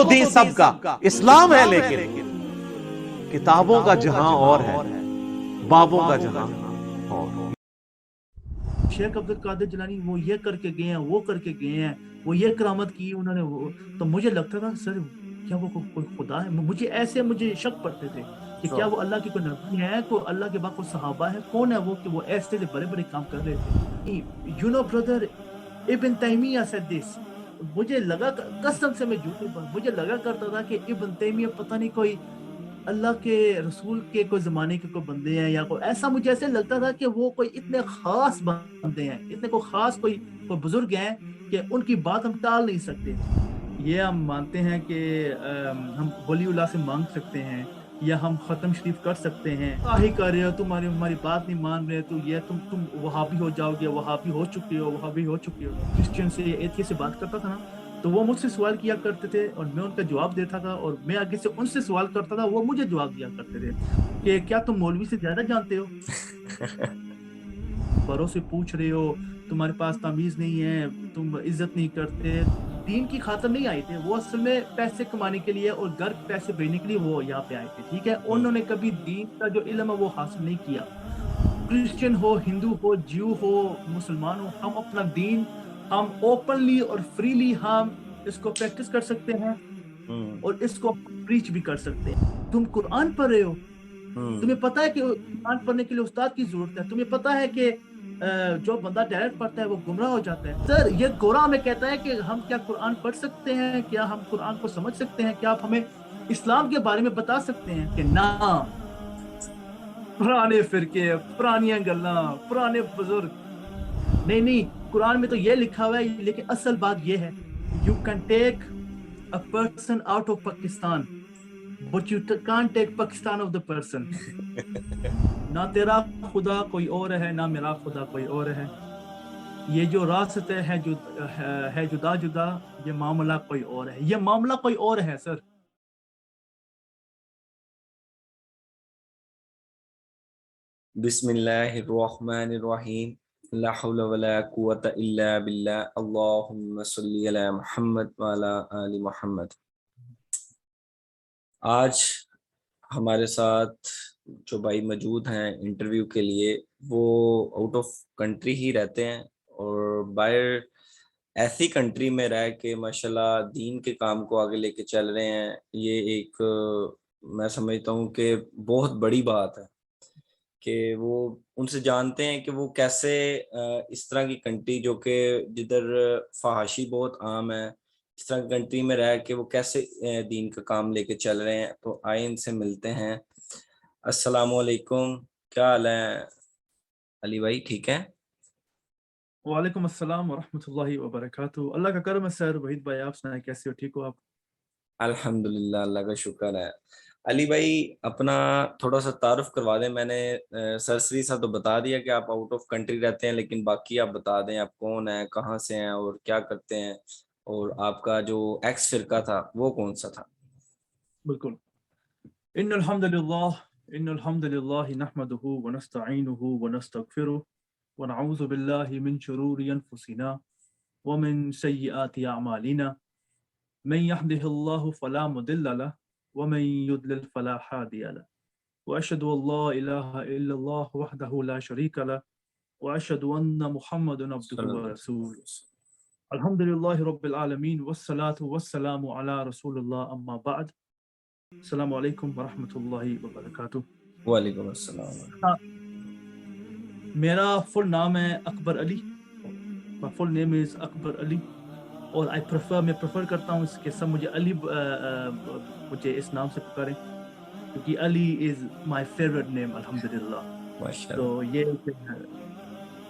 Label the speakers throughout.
Speaker 1: دین سب کا اسلام ہے، لیکن کتابوں کا جہاں اور ہے، بابوں کا جہاں اور۔
Speaker 2: شیخ عبد القادر جیلانی وہ یہ کر کے گئے ہیں، وہ کر کے گئے ہیں، وہ یہ کرامت کی انہوں نے، تو مجھے لگتا تھا سر کیا وہ کوئی خدا ہے؟ مجھے شک پڑتے تھے کہ کیا وہ اللہ کی کوئی نبی ہے، کوئی اللہ کے بعد کوئی صحابہ ہے، کون ہے وہ کہ وہ ایسے بڑے بڑے کام کر رہے تھے۔ یو نو بردر، ابن تیمیہ said this، مجھے لگا، قسم سے میں جھوٹ نہیں بول، مجھے لگا کرتا تھا کہ ابن تیمیہ پتہ نہیں کوئی اللہ کے رسول کے کوئی زمانے کے کوئی بندے ہیں، یا کوئی ایسا، مجھے ایسے لگتا تھا کہ وہ کوئی اتنے خاص بندے ہیں، اتنے کوئی خاص کوئی بزرگ ہیں کہ ان کی بات ہم ٹال نہیں سکتے۔ یہ ہم مانتے ہیں کہ ہم ولی اللہ سے مانگ سکتے ہیں، یا ہم ختم شریف کر سکتے ہیں، کیا ہی کر رہے ہو تم، ہماری بات نہیں مان رہے، تو یہ تم وہابی ہو جاؤ گے، وہابی ہو چکے ہو، وہابی ہو چکے ہو۔ کرسچن سے، ایتھیسٹ سے بات کرتا تھا نا، تو وہ مجھ سے سوال کیا کرتے تھے اور میں ان کا جواب دیتا تھا، اور میں آگے سے ان سے سوال کرتا تھا، وہ مجھے جواب دیا کرتے تھے کہ کیا تم مولوی سے زیادہ جانتے ہو؟ بڑوں سے پوچھ رہے ہو، تمہارے پاس تمیز نہیں ہے، تم عزت نہیں کرتے۔ دین کی خاطر نہیں آئے تھے وہ، اصل میں پیسے کمانے کے لیے اور گھر پیسے بھیجنے کے لیے وہ یہاں پہ آئے تھے، ٹھیک ہے؟ انہوں نے کبھی دین کا جو علم ہے وہ حاصل نہیں کیا۔ کرسچن ہو، ہندو ہو، جیو ہو، مسلمان ہو، ہم اپنا دین ہم اوپنلی اور فریلی ہم اس کو پریکٹس کر سکتے ہیں اور اس کو پریچ بھی کر سکتے ہیں۔ تم قرآن پڑھ رہے ہو، تمہیں پتا ہے کہ قرآن پڑھنے کے لیے استاد کی ضرورت ہے، تمہیں پتا ہے کہ جو بندہ ڈائریکٹ پڑھتا ہے وہ گمراہ ہو جاتا ہے۔ سر یہ گورا ہمیں کہتا ہے کہ ہم کیا قرآن پڑھ سکتے ہیں، کیا ہم قرآن کو سمجھ سکتے ہیں، کیا آپ ہمیں اسلام کے بارے میں بتا سکتے ہیں؟ کہ نہ، پرانے فرقے، پرانیاں گلاں، پرانے بزرگ، نہیں، قرآن میں تو یہ لکھا ہوا ہے، لیکن اصل بات یہ ہے، you can take a person out of Pakistan but you can't take Pakistan of the person۔ نہ تیرا خدا کوئی اور ہے، نہ میرا خدا کوئی اور ہے، یہ جو راستے ہے جدا جدا، یہ معاملہ کوئی اور ہے، یہ معاملہ کوئی اور ہے سر۔
Speaker 3: بسم اللہ الرحمن الرحیم، لا حول ولا قوة الا باللہ، اللہم صلی علی محمد وعلی آل محمد۔ آج ہمارے ساتھ جو بھائی موجود ہیں انٹرویو کے لیے، وہ آؤٹ آف کنٹری ہی رہتے ہیں، اور باہر ایسی کنٹری میں رہ کے ماشاءاللہ دین کے کام کو آگے لے کے چل رہے ہیں۔ یہ ایک میں سمجھتا ہوں کہ بہت بڑی بات ہے کہ وہ ان سے جانتے ہیں کہ وہ کیسے اس طرح کی کنٹری جو کہ جدھر فحاشی بہت عام ہے، اس طرح کی کنٹری میں رہ کے وہ کیسے دین کا کام لے کے چل رہے ہیں۔ تو آئے ان سے ملتے ہیں۔ السلام علیکم، کیا حال ہے علی بھائی؟ ٹھیک ہے؟
Speaker 2: وعلیکم السلام ورحمۃ اللہ وبرکاتہ، اللہ کا کرم ہے سر۔ وحید بھائی آپ سنائیں، کیسے ہو؟ ٹھیک ہو آپ؟
Speaker 3: الحمدللہ، اللہ کا شکر ہے۔ علی بھائی اپنا تھوڑا سا تعارف کروا دیں۔ میں نے سرسری سا تو بتا دیا کہ آپ آؤٹ آف کنٹری رہتے ہیں، لیکن باقی آپ بتا دیں آپ کون ہیں، کہاں سے ہیں اور کیا کرتے ہیں، اور آپ کا جو ایکس فرقہ تھا وہ کون سا تھا؟
Speaker 2: بالکل۔ ان الحمد للہ نحمده ونستعینه ونستغفره ونعوذ باللہ من شرور انفسنا ومن سیئات اعمالنا، من يهده الله فلا مضل له ومن يضلل فلا هادي له، واشهد ان لا اله الا الله وحده لا شريك له، واشهد ان محمدا عبده ورسوله۔ الحمد للہ رب العالمین والصلاة والسلام علی رسول اللہ، اما بعد۔ السلام علیکم ورحمۃ اللہ وبرکاتہ۔
Speaker 3: وعلیکم السلام۔
Speaker 2: میرا فل نام ہے اکبر علی، my full name is اکبر علی، اور میں پریفر کرتا ہوں اس کے سب مجھے علی مجھے اس نام سے پکاریں، کیونکہ علی از مائی فیوریٹ نیم الحمدللہ۔ تو یہ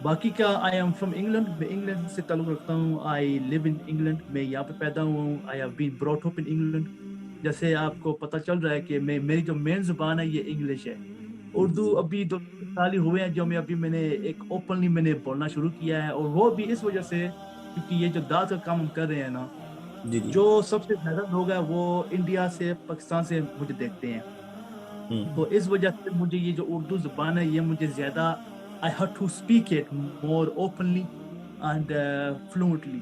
Speaker 2: باقی کا آئی ایم فرام انگلینڈ، میں انگلینڈ سے تعلق رکھتا ہوں، آئی لیو ان انگلینڈ، میں یہاں پہ پیدا ہوا ہوں، I have been brought up in England. جیسے آپ کو پتہ چل رہا ہے کہ میری جو مین زبان ہے یہ انگلش ہے۔ اردو ابھی 2 سال ہی ہوئے ہیں جو میں نے ایک اوپنلی میں نے بولنا شروع کیا ہے، اور وہ بھی اس وجہ سے کیونکہ یہ جو دعوت کا کام ہم کر رہے ہیں نا، جو سب سے زیادہ لوگ ہیں وہ انڈیا سے، پاکستان سے مجھے دیکھتے ہیں، تو اس وجہ سے مجھے یہ جو اردو زبان ہے یہ مجھے زیادہ I had to speak it more openly and fluently۔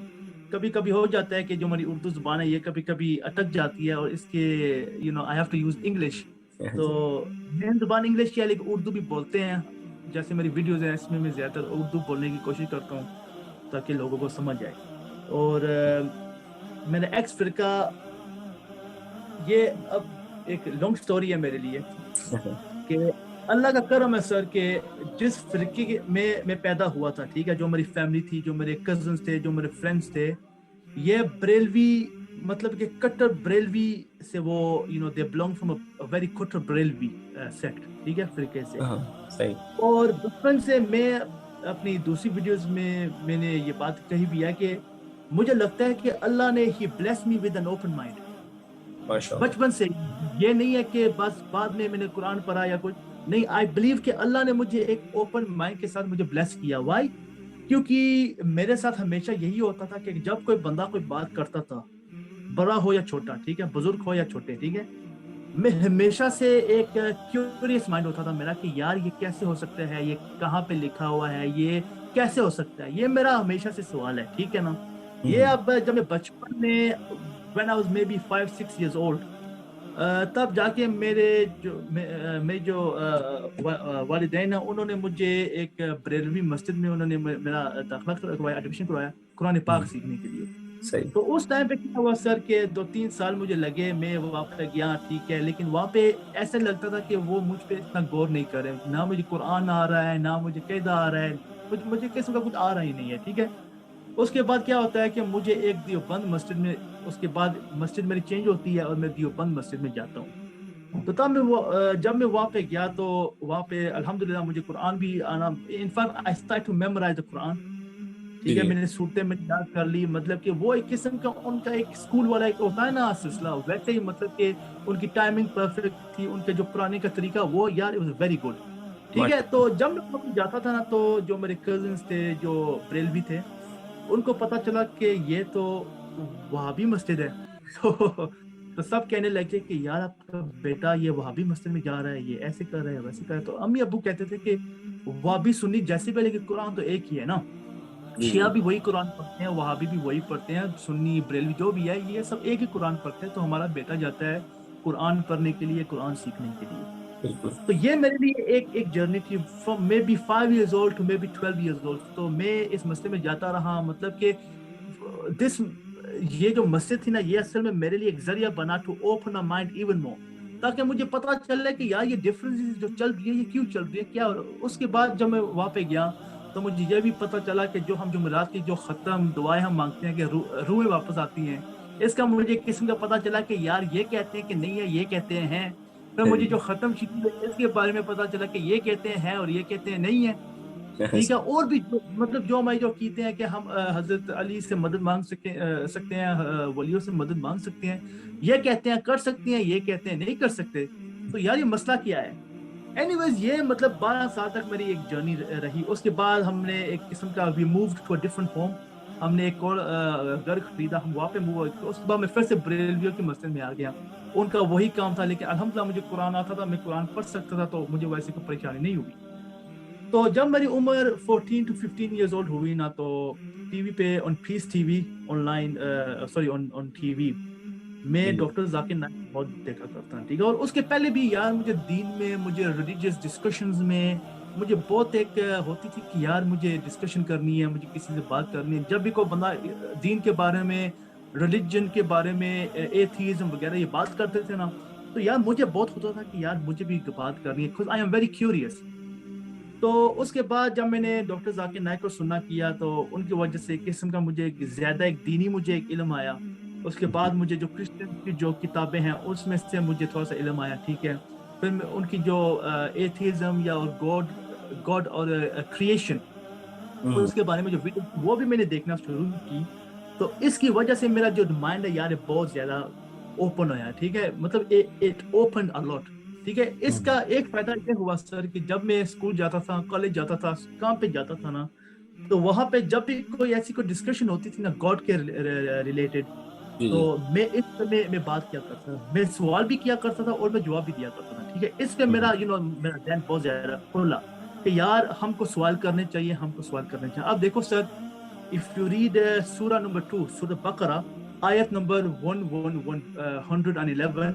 Speaker 2: کبھی کبھی ہو جاتا ہے کہ جو ہماری اردو زبان ہے یہ کبھی کبھی اٹک جاتی ہے اور اس کے I have to use English. تو مین زبان انگلش کی ہے لیکن اردو بھی بولتے ہیں. جیسے میری ویڈیوز ہیں اس میں زیادہ تر اردو بولنے کی کوشش کرتا ہوں تاکہ لوگوں کو سمجھ آئے. اور میرا ایکس فرقہ یہ اب ایک لانگ سٹوری ہے میرے لیے کہ اللہ کا کرم ہے سر کہ جس فرقے میں پیدا ہوا تھا, ٹھیک ہے, جو میری فیملی تھی, جو میرے کزنس تھے, جو میرے فرینڈس تھے, یہ بریلوی مطلب کہ کٹر بریلوی سے وہ they belong from a very کٹر بریلوی سیکٹ, ٹھیک ہے, فرقے سے.
Speaker 3: صحیح.
Speaker 2: اور بچپن سے میں اپنی دوسری ویڈیوز میں نے یہ بات کہی بھی ہے کہ مجھے لگتا ہے کہ اللہ نے ہی bless me with an open mind بچپن سے. یہ نہیں ہے کہ بس بعد میں نے قرآن پڑھا یا کچھ نہیں. آئی بلیو کہ اللہ نے مجھے ایک اوپن مائنڈ کے ساتھ مجھے بلیس کیا. وائی؟ کیونکہ میرے ساتھ ہمیشہ یہی ہوتا تھا کہ جب کوئی بندہ کوئی بات کرتا تھا, بڑا ہو یا چھوٹا, ٹھیک ہے, بزرگ ہو یا چھوٹے, ٹھیک ہے, میں ہمیشہ سے ایک کیوریس مائنڈ ہوتا تھا میرا کہ یار یہ کیسے ہو سکتا ہے, یہ کہاں پہ لکھا ہوا ہے, یہ کیسے ہو سکتا ہے. یہ میرا ہمیشہ سے سوال ہے, ٹھیک ہے نا. یہ اب جب میں بچپن میں when I was maybe 5-6 years old, تب جا کے میرے جو والدین ہیں انہوں نے مجھے ایک بریلوی مسجد میں انہوں نے میرا داخلہ کروایا, ایڈمیشن کروایا قرآن پاک سیکھنے کے لیے.
Speaker 3: صحیح.
Speaker 2: تو اس ٹائم پہ کیا ہوا سر کہ 2-3 سال مجھے لگے, میں وہاں پہ گیا, ٹھیک ہے, لیکن وہاں پہ ایسا لگتا تھا کہ وہ مجھ پہ اتنا غور نہیں کر رہے, نہ مجھے قرآن آ رہا ہے, نہ مجھے قاعدہ آ رہا ہے, مجھے قسم کا کچھ آ رہا ہی نہیں ہے, ٹھیک ہے. اس کے بعد کیا ہوتا ہے کہ مجھے ایک دیوبند مسجد میں, اس کے بعد مسجد میری چینج ہوتی ہے اور میں دیوبند مسجد میں جاتا ہوں. تو تب جب میں وہاں پہ گیا تو وہاں پہ الحمدللہ مجھے قرآن بھی آنا, in fact I start to memorise the Quran, ٹھیک ہے. میں نے صورتیں میں یاد کر لی, مطلب کہ وہ ایک قسم کا ان کا ایک اسکول والا ایک ہوتا ہے نا سلسلہ, ویسے ہی مطلب کہ ان کی ٹائمنگ پرفیکٹ تھی, ان کے جو پڑھانے کا طریقہ وہ یار اٹ واز ویری گڈ, ٹھیک ہے. تو جب میں جاتا تھا نا تو جو میرے کزنس تھے جو بریلوی تھے ان کو پتا چلا کہ یہ تو وہابی مسجد ہے. تو سب کہنے لگے کہ یار آپ کا بیٹا یہ وہابی مسجد میں جا رہا ہے, یہ ایسے کر رہا ہے, ویسے کر رہا ہے. تو امی ابو کہتے تھے کہ وہابی سنی جیسے بھی, لیکن قرآن تو ایک ہی ہے نا, شیعہ بھی وہی قرآن پڑھتے ہیں, وہابی بھی وہی پڑھتے ہیں, سنی بریلوی جو بھی ہے یہ سب ایک ہی قرآن پڑھتے ہیں. تو ہمارا بیٹا جاتا ہے قرآن پڑھنے کے لیے, قرآن سیکھنے کے لیے. تو یہ میرے لیے ایک جرنی تھی from maybe 5 years old to maybe 12 years old. تو میں اس مسئلے میں جاتا رہا, مطلب کہ یہ جو مسجد تھی نا یہ اصل میں میرے لیے ایک ذریعہ بنا to open a mind even more, تاکہ مجھے پتا چلے کہ یار یہ ڈفرینس جو چل رہی ہے یہ کیوں چل رہی ہے, کیا. اس کے بعد جب میں وہاں پہ گیا تو مجھے یہ بھی پتا چلا کہ جو ہم جمعرات کی جو ختم دعائیں ہم مانگتے ہیں کہ روحیں واپس آتی ہیں, اس کا مجھے قسم کا پتا چلا کہ یار یہ کہتے ہیں کہ نہیں ہے, یہ کہتے ہیں. پھر مجھے جو ختم شدید ہے اس کے بارے میں پتا چلا کہ یہ کہتے ہیں اور یہ کہتے ہیں نہیں ہے, ٹھیک ہے. اور بھی مطلب جو ہماری جو کہتے ہیں کہ ہم حضرت علی سے مدد مانگ سکتے ہیں, ولیوں سے مدد مانگ سکتے ہیں, یہ کہتے ہیں کر سکتے ہیں, یہ کہتے ہیں نہیں کر سکتے. تو یار یہ مسئلہ کیا ہے. اینی ویز یہ مطلب 12 سال تک میری ایک جرنی رہی. اس کے بعد ہم نے ایک قسم کا we moved to a different home, ہم نے ایک اور گھر خریدا, ہم وہاں پہ موو ہوئے. اس کے بعد میں پھر سے بریلویوں کی مسجد میں آ گیا. ان کا وہی کام تھا, لیکن الحمدللہ مجھے قرآن آتا تھا, میں قرآن پڑھ سکتا تھا, تو مجھے ویسے کوئی پریشانی نہیں ہوئی. تو جب میری عمر 14 to 15 years old ہوئی نا, تو ٹی وی پہ on Peace T V online on T V میں ڈاکٹر ذاکر نائک بہت دیکھا کرتا ہوں, ٹھیک ہے. اور اس کے پہلے بھی یار مجھے دین میں, مجھے ریلیجیس ڈسکشنز میں مجھے بہت ایک ہوتی تھی کہ یار مجھے ڈسکشن کرنی ہے, مجھے کسی سے بات کرنی ہے. جب بھی کوئی بندہ دین کے بارے میں, ریلیجن کے بارے میں, ایتھیزم وغیرہ یہ بات کرتے تھے نا, تو یار مجھے بہت ہوتا تھا کہ یار مجھے بھی بات کرنی ہے, because I am very curious. تو اس کے بعد جب میں نے ڈاکٹر ذاکر نائک کو سننا کیا تو ان کی وجہ سے ایک قسم کا مجھے زیادہ ایک دینی مجھے ایک علم آیا. اس کے بعد مجھے جو کرسچن کی جو کتابیں ہیں اس میں سے مجھے تھوڑا سا علم آیا, ٹھیک ہے. پھر میں ان کی جو ایتھیزم یا گاڈ اور کریشن اس کے بارے میں جو ویڈیو وہ بھی میں نے دیکھنا شروع کی. تو اس کی وجہ سے میرا جو مائنڈ ہے یار بہت زیادہ اوپن ہوا, ٹھیک ہے. مطلب اٹ اوپن ا لاٹ, ٹھیک ہے. اس کا ایک فائدہ یہ ہوا سر کہ جب میں اسکول جاتا تھا, کالج جاتا تھا, کام پہ جاتا تھا نا, تو وہاں پہ جب بھی کوئی ایسی کوئی ڈسکشن ہوتی تھی نا گاڈ کے ریلیٹڈ, تو میں اس میں بات کیا کرتا تھا, میں سوال بھی کیا کرتا تھا اور میں جواب بھی دیا کرتا تھا, ٹھیک ہے. اس پہ میرا میرا ذہن بہت زیادہ کھلا کہ یار ہم کو سوال کرنے چاہیے, ہم کو سوال کرنے چاہیے. اب دیکھو سر if you read surah number 2, surah Baqarah, ayat number 111,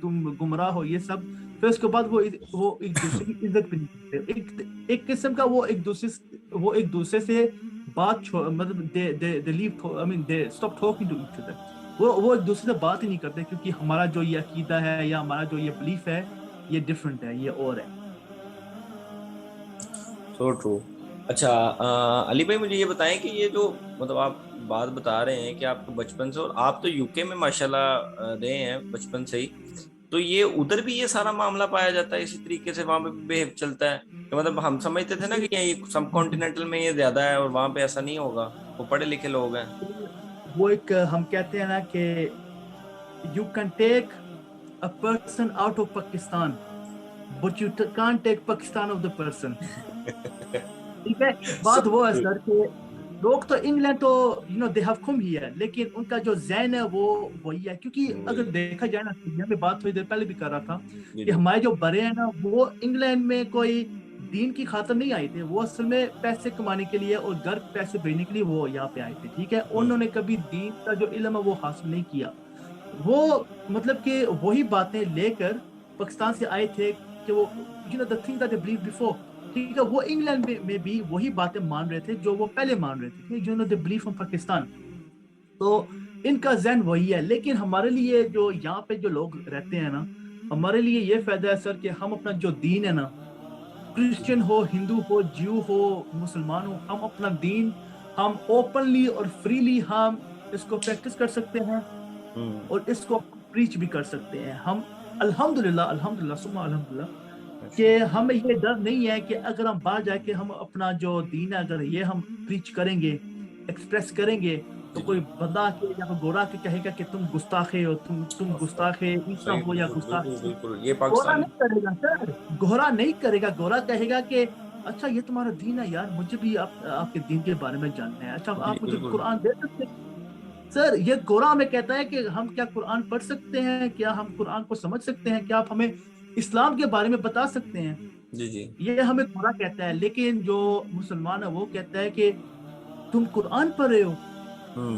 Speaker 2: تم گمراہ ہو, یہ سب. پھر اس کے بعد وہ ایک دوسرے کی عزت بھی نہیں کرتے. ایک قسم کا وہ ایک دوسرے سے بات مطلب they leave, I mean they stop talking to each other. وہ ایک دوسرے سے بات ہی نہیں کرتے, کیونکہ ہمارا جو یہ عقیدہ ہے یا ہمارا جو یہ بلیف ہے یہ ڈفرینٹ ہے, یہ اور ہے.
Speaker 3: So true. اچھا علی بھائی مجھے یہ بتائیں کہ یہ جو مطلب آپ بات بتا رہے ہیں کہ آپ کو بچپن سے, اور آپ تو یو کے میں ماشاءاللہ رہے ہیں بچپن سے ہی, تو یہ ادھر بھی یہ سارا معاملہ پایا جاتا ہے اسی طریقے سے, وہاں پہ بہیو چلتا ہے کہ مطلب ہم سمجھتے تھے نا کہ یہ سب کانٹیننٹل میں یہ زیادہ ہے اور وہاں پہ ایسا نہیں ہوگا, وہ پڑھے لکھے لوگ ہیں.
Speaker 2: وہ ایک ہم کہتے ہیں نا کہ you can take a person out of Pakistan but you can't take Pakistan of the person. ٹھیک ہے, بات وہ ہے سر کہ لوگ تو انگلینڈ تو they have come here, لیکن ان کا جو ذہن ہے وہ وہی ہے. کیونکہ اگر دیکھا جائے نا, میں بات تھوڑی دیر پہلے بھی کر رہا تھا کہ ہمارے جو بڑے ہیں نا وہ انگلینڈ میں کوئی دین کی خاطر نہیں آئے تھے, وہ اصل میں پیسے کمانے کے لیے اور گھر پیسے بھیجنے کے لیے وہ یہاں پہ آئے تھے. ٹھیک ہے, انہوں نے کبھی دین کا جو علم ہے وہ حاصل نہیں کیا. وہ مطلب کہ وہی باتیں لے کر پاکستان سے آئے تھے کہ وہ the thing that they believed before. ٹھیک ہے, وہ انگلینڈ میں بھی وہی باتیں مان رہے تھے جو وہ پہلے مان رہے تھے, they believe from پاکستان. تو ان کا ذہن وہی ہے. لیکن ہمارے لیے جو یہاں پہ جو لوگ رہتے ہیں نا, ہمارے لیے یہ فائدہ ہے سر کہ ہم اپنا جو دین ہے نا, کرسچن ہو, ہندو ہو, جیو ہو, مسلمان ہو, ہم اپنا دین ہم اوپنلی اور فریلی ہم اس کو پریکٹس کر سکتے ہیں اور اس کو پریچ بھی کر سکتے ہیں. ہم الحمدللہ ثم الحمدللہ کہ ہمیں یہ ڈر نہیں ہے کہ اگر ہم باہر جا کے ہم اپنا جو دین ہے اگر یہ ہم پریچ کریں گے, ایکسپریس کریں گے, تو کوئی بندہ کے یا کوئی گورا کے کہے گا کہ تم گستاخے ہو, تم گستاخے عیسیٰ ہو یا گستاخے. گورا نہیں کرے گا سر, گورا نہیں کرے گا. گورا کہے گا کہ اچھا یہ تمہارا دین ہے یار, مجھے بھی آپ کے دین کے بارے میں جاننا ہے, اچھا آپ مجھے قرآن دے سکتے ہیں. سر یہ گورا ہمیں کہتا ہے کہ ہم کیا قرآن پڑھ سکتے ہیں, کیا ہم قرآن کو سمجھ سکتے ہیں, کیا آپ ہمیں اسلام کے بارے میں بتا سکتے ہیں. یہ ہمیں گورا کہتا ہے. لیکن جو مسلمان ہے وہ کہتا ہے کہ تم قرآن پڑھ رہے ہو,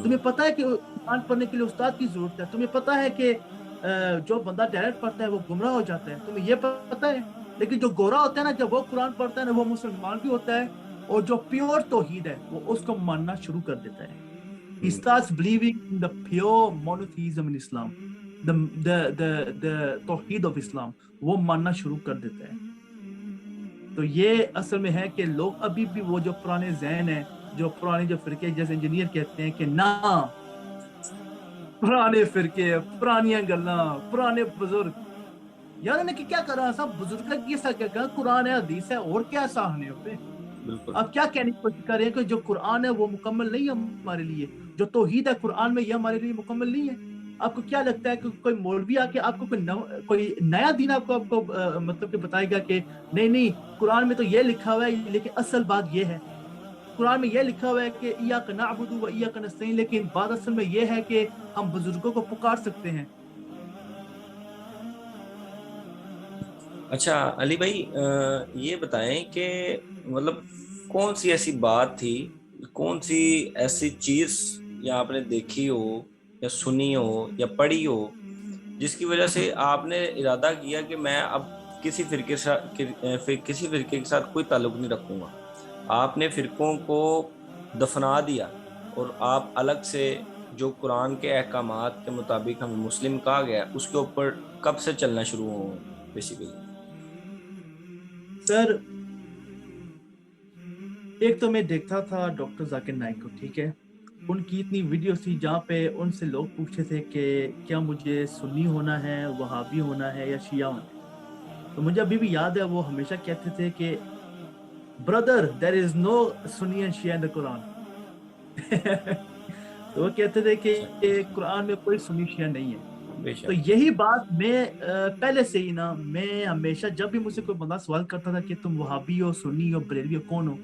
Speaker 2: تمہیں پتا ہے کہ قرآن پڑھنے کے لیے استاد کی ضرورت ہے, تمہیں پتا ہے کہ جو بندہ ڈائریکٹ پڑھتا ہے وہ گمراہ ہو جاتا ہے, تمہیں یہ پتا ہے. لیکن جو گورا ہوتا ہے نا, جب وہ قرآن پڑھتا ہے نا, وہ مسلمان بھی ہوتا ہے اور جو پیور توحید ہے وہ اس کو ماننا شروع کر دیتا ہے. He starts believing in the pure monotheism in Islam, the توحید of Islam, وہ ماننا شروع کر دیتا ہے. تو یہ اصل میں ہے کہ لوگ ابھی بھی وہ جو پرانے ذہن ہیں, جو پرانے جو فرقے, جیسے انجینئر کہتے ہیں کہ نہ پرانے فرقے, پرانیاں گلاں, پرانے بزرگ. یار انہیں کیا کر رہا, صاحب بزرگ کا کیا کہا, قرآن ہے, حدیث ہے, اور کیا ساہنے پہ. اب کیا کہنے کی کوشش کر رہے ہیں کہ جو قرآن ہے وہ مکمل نہیں ہے ہمارے لیے, جو توحید ہے قرآن میں یہ ہمارے لیے مکمل نہیں ہے. آپ کو کیا لگتا ہے کہ کوئی مولوی آ کے آپ کو کوئی نیا دین آپ کو مطلب کہ بتائے گا کہ نہیں قرآن میں تو یہ لکھا ہوا ہے, لیکن اصل بات یہ ہے, قرآن میں یہ لکھا ہوا ہے کہ ایاک نعبد و ایاک نستعین, لیکن بات اصل میں یہ ہے کہ ہم بزرگوں کو پکار سکتے ہیں.
Speaker 3: اچھا علی بھائی یہ بتائیں کہ مطلب کون سی ایسی بات تھی, کون سی ایسی چیز یا آپ نے دیکھی ہو یا سنی ہو یا پڑھی ہو جس کی وجہ سے آپ نے ارادہ کیا کہ میں اب کسی فرقے کے ساتھ کوئی تعلق نہیں رکھوں گا, آپ نے فرقوں کو دفنا دیا اور آپ الگ سے جو قرآن کے احکامات کے مطابق ہمیں مسلم کہا گیا اس کے اوپر کب سے چلنا شروع ہو بیسیکلی؟
Speaker 2: سر ایک تو میں دیکھتا تھا ڈاکٹر ذاکر نائک کو, ٹھیک ہے, ان کی اتنی ویڈیوز تھی جہاں پہ ان سے لوگ پوچھتے تھے کہ کیا مجھے سنی ہونا ہے, وہابی ہونا ہے یا شیعہ ہونا ہے. تو مجھے ابھی بھی یاد ہے وہ ہمیشہ کہتے تھے کہ برادر there is no Sunni and Shia in the Quran. تو وہ کہتے تھے کہ قرآن میں کوئی سنی شیعہ نہیں ہے. تو یہی بات میں پہلے سے ہی نا, میں ہمیشہ جب بھی مجھ سے کوئی بندہ سوال کرتا تھا کہ تم وہابی ہو, سنی ہو, بریلوی ہو, کون ہو,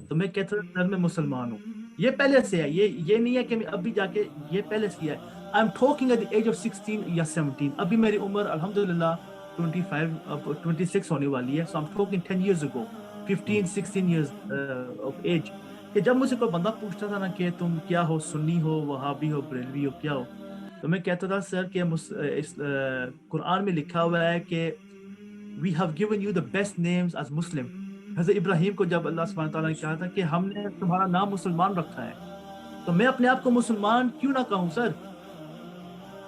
Speaker 2: تو میں کہتا تھا سر میں مسلمان ہوں. یہ پہلے سے ہے, یہ نہیں ہے کہ میں ابھی جا کے, یہ پہلے سے ہے. I'm talking at the age of 16 یا 17. ابھی میری عمر الحمدللہ 26 ہونے والی ہے. So I'm talking 10 years ago, 15-16 years of age. کہ جب مجھ سے کوئی بندہ پوچھتا تھا نا کہ تم کیا ہو، سنی ہو، وہابی ہو، بریلوی ہو، کیا ہو، تو میں کہتا تھا سر کہ قرآن میں لکھا ہوا ہے کہ we have given you the best names as Muslim. حضرت ابراہیم کو جب اللہ سبحانہ تعالیٰ نے کہا تھا کہ ہم نے تمہارا نام مسلمان رکھا ہے، تو میں اپنے آپ کو مسلمان کیوں نہ کہوں سر؟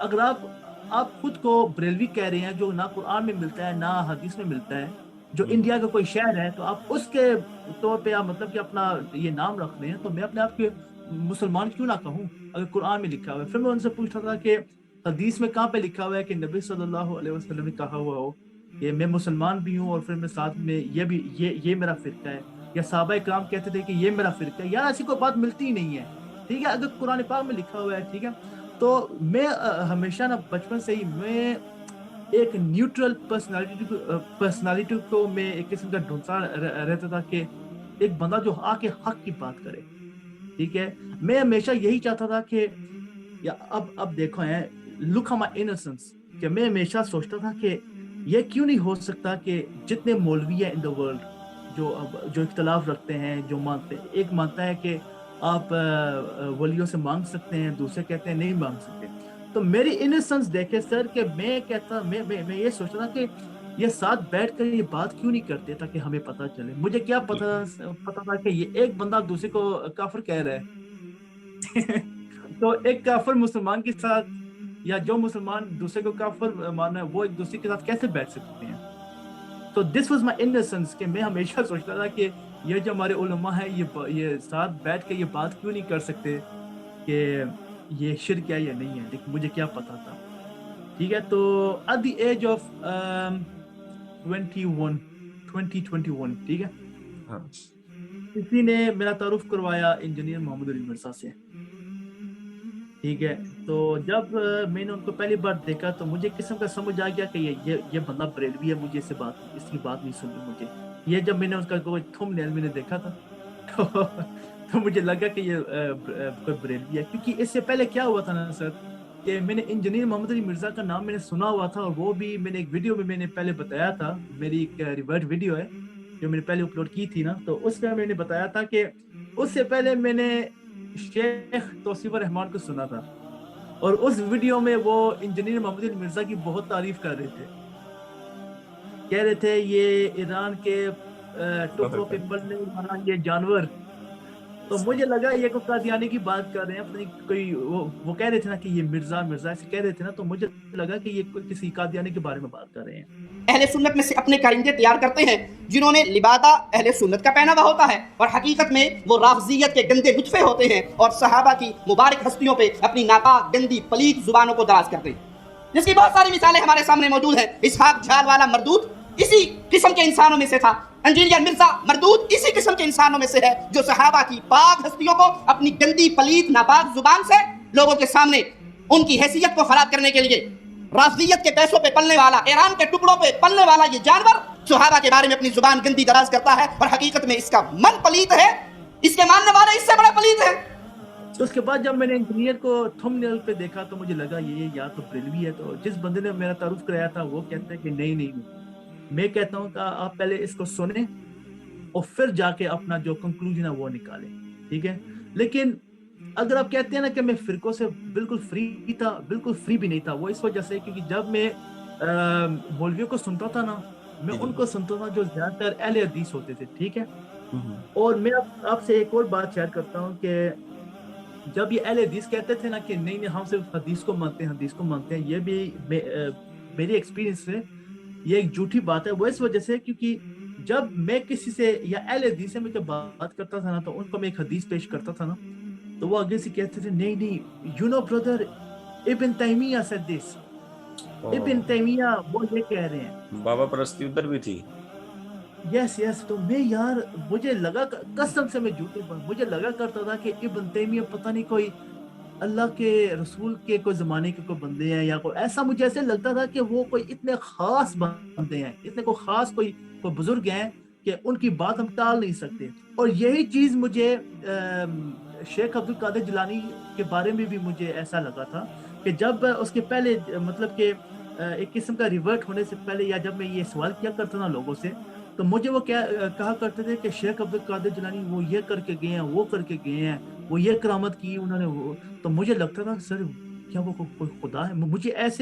Speaker 2: اگر آپ خود کو بریلوی کہہ رہے ہیں جو نہ قرآن میں ملتا ہے نہ حدیث میں ملتا ہے، جو انڈیا کا کوئی شہر ہے، تو آپ اس کے طور پہ آپ مطلب کہ اپنا یہ نام رکھ رہے ہیں، تو میں اپنے آپ کے مسلمان کیوں نہ کہوں اگر قرآن میں لکھا ہوا ہے؟ پھر میں ان سے پوچھتا تھا کہ حدیث میں کہاں پہ لکھا ہوا ہے کہ نبی صلی اللہ علیہ وسلم نے کہا ہوا ہو کہ میں مسلمان بھی ہوں اور پھر میں ساتھ میں یہ میرا فرقہ ہے، یا صحابہ کرام کہتے تھے کہ یہ میرا فرقہ ہے؟ یار ایسی کوئی بات ملتی ہی نہیں ہے، ٹھیک ہے؟ اگر قرآن پاک میں لکھا ہوا ہے، ٹھیک ہے، تو میں ہمیشہ نا بچپن سے ہی میں ایک نیوٹرل پرسنالٹی کو میں ایک قسم کا ڈھونڈتا رہتا تھا کہ ایک بندہ جو آ کے حق کی بات کرے، ٹھیک ہے؟ میں ہمیشہ یہی چاہتا تھا کہ اب دیکھو ہے لک ہم انوسنس، کہ میں ہمیشہ سوچتا تھا کہ یہ کیوں نہیں ہو سکتا کہ جتنے مولوی ہیں ان دا ورلڈ جو اختلاف رکھتے ہیں، جو مانتے ہیں، ایک مانتا ہے کہ آپ ولیوں سے مانگ سکتے ہیں، دوسرے کہتے ہیں نہیں مانگ سکتے، تو میری انوسنس دیکھے سر کہ میں یہ سوچتا تھا کہ یہ ساتھ بیٹھ کر یہ بات کیوں نہیں کرتے تاکہ ہمیں پتہ چلے۔ مجھے کیا پتا تھا کہ یہ ایک بندہ دوسرے کو کافر کہہ رہا ہے تو ایک کافر مسلمان کے ساتھ، یا جو مسلمان دوسرے کو کافر مانا ہے، وہ ایک دوسرے کے ساتھ کیسے بیٹھ سکتے ہیں؟ تو دس واز مائی انوسنس کہ میں ہمیشہ سوچتا تھا کہ یہ جو ہمارے علماء ہیں یہ ساتھ بیٹھ کے یہ بات کیوں نہیں کر سکتے کہ یہ شرک ہے یا نہیں ہے، لیکن مجھے کیا پتا تھا، ٹھیک ہے؟ تو ایٹ دی ایج آف 2021 ٹھیک ہے، کسی نے میرا تعارف کروایا انجینئر محمد علی مرزا سے، ٹھیک ہے؟ تو جب میں نے ان کو پہلی بار دیکھا تو مجھے قسم کا سمجھ آ گیا کہ یہ بندہ بریلوی ہے، مجھے اس کی بات نہیں سنی مجھے۔ یہ جب میں نے اس کا کوئی تھم نیل میں نے دیکھا تھا تو مجھے لگا کہ یہ کوئی بریلوی ہے، کیونکہ اس سے پہلے کیا ہوا تھا نا سر کہ میں نے انجینئر محمد علی مرزا کا نام میں نے سنا ہوا تھا، اور وہ بھی میں نے ایک ویڈیو میں میں نے پہلے بتایا تھا، میری ایک ریورٹ ویڈیو ہے جو میں نے پہلے اپلوڈ کی تھی نا، تو اس میں میں نے بتایا تھا کہ اس سے پہلے میں نے شیخ توصیف الرحمان کو سنا تھا، اور اس ویڈیو میں وہ انجینئر محمد علی مرزا کی بہت تعریف کر رہے تھے، کہہ رہے تھے یہ ایران کے ٹکڑوں پہ پلنے والا یہ جانور۔ تو مجھے لگا یہ کوئی قادیانی کی بات کر رہے ہیں، اپنی کوئی وہ کہہ رہے تھے نا کہ یہ مرزا ایسے کہہ رہے تھے نا، تو مجھے لگا کہ یہ کوئی کسی قادیانی کے بارے میں بات کر رہے ہیں۔
Speaker 4: اہل سنت میں سے اپنے کارندے تیار کرتے ہیں جنہوں نے لبادہ اہل سنت کا پہنا ہوا ہوتا ہے، اور حقیقت میں وہ رافضیت کے گندے نطفے ہوتے ہیں، اور صحابہ کی مبارک ہستیوں پہ اپنی ناپاک گندی پلیت زبانوں کو دراز کرتے ہیں، جس کی بہت ساری مثالیں ہمارے سامنے موجود ہیں۔ اسحاق جھال والا مردود اسی قسم کے انسانوں میں سے تھا، انجینئر مرزا مردود اسی قسم کے انسانوں میں سے ہے جو صحابہ کی پاک ہستیوں کو اپنی گندی پلیت ناپاک زبان سے لوگوں کے سامنے ان کی حیثیت کو خراب کرنے کے لیے، رافضیت کے پیسوں پہ پلنے والا، ایران کے ٹکڑوں پہ پلنے والا یہ جانور صحابہ کے بارے میں اپنی زبان گندی دراز کرتا ہے، اور حقیقت میں اس کا من پلیت ہے، اس کے ماننے والے اس سے بڑا پلیت ہے۔
Speaker 2: تو اس کے بعد جب میں نے انجینئر کو تھم نیل پہ دیکھا تو مجھے لگا یہ یا تو بریلوی ہے، تو جس بندے نے میرا تعارف کرایا تھا وہ کہتا ہے کہ نہیں، میں کہتا ہوں کہ آپ پہلے اس کو سنیں اور پھر جا کے اپنا جو کنکلوژن ہے وہ نکالیں، ٹھیک ہے؟ لیکن اگر آپ کہتے ہیں نا کہ میں فرقوں سے بالکل فری تھا، بالکل فری بھی نہیں تھا، وہ اس وجہ سے کیونکہ جب میں مولویوں کو سنتا تھا نا، میں ان کو سنتا تھا جو زیادہ تر اہل حدیث ہوتے تھے، ٹھیک ہے؟ اور میں آپ سے ایک اور بات شیئر کرتا ہوں کہ جب یہ اہل حدیث کہتے تھے نا کہ نہیں ہم صرف حدیث کو مانتے ہیں، یہ بھی میری ایکسپیرینس سے یہ ایک جھوٹی بات ہے۔ وہ اس وجہ سے کیونکہ جب میں کسی سے یا اہل حدیث سے میں جب بات کرتا تھا نا تو ان کو میں ایک حدیث پیش کرتا تھا نا، تو وہ آگے سے کہتے تھے نہیں یو نو بردر ابن تیمیہ said this، ابن تیمیہ وہ یہ کہہ رہے ہیں،
Speaker 3: بابا پرستی ادھر بھی تھی۔
Speaker 2: یس تو میں یار مجھے لگا قسم سے میں جھوٹے مجھے لگا کرتا تھا کہ ابن تیمیہ پتہ نہیں کوئی اللہ کے رسول کے کوئی زمانے کے کوئی بندے ہیں یا کوئی ایسا، مجھے ایسے لگتا تھا کہ وہ کوئی اتنے خاص بندے ہیں، اتنے کوئی خاص کوئی بزرگ ہیں کہ ان کی بات ہم ٹال نہیں سکتے۔ اور یہی چیز مجھے شیخ عبد القادر جیلانی کے بارے میں بھی مجھے ایسا لگا تھا کہ جب اس کے پہلے مطلب کہ ایک قسم کا ریورٹ ہونے سے پہلے، یا جب میں یہ سوال کیا کرتا نا لوگوں سے، تو مجھے وہ کیا کہا کرتے تھے کہ شیخ عبد القادر جیلانی وہ یہ کر کے گئے ہیں، وہ کر کے گئے ہیں، وہ یہ کرامت کی انہوں نے تو مجھے لگتا تھا سر کیا وہ کوئی خدا ہے؟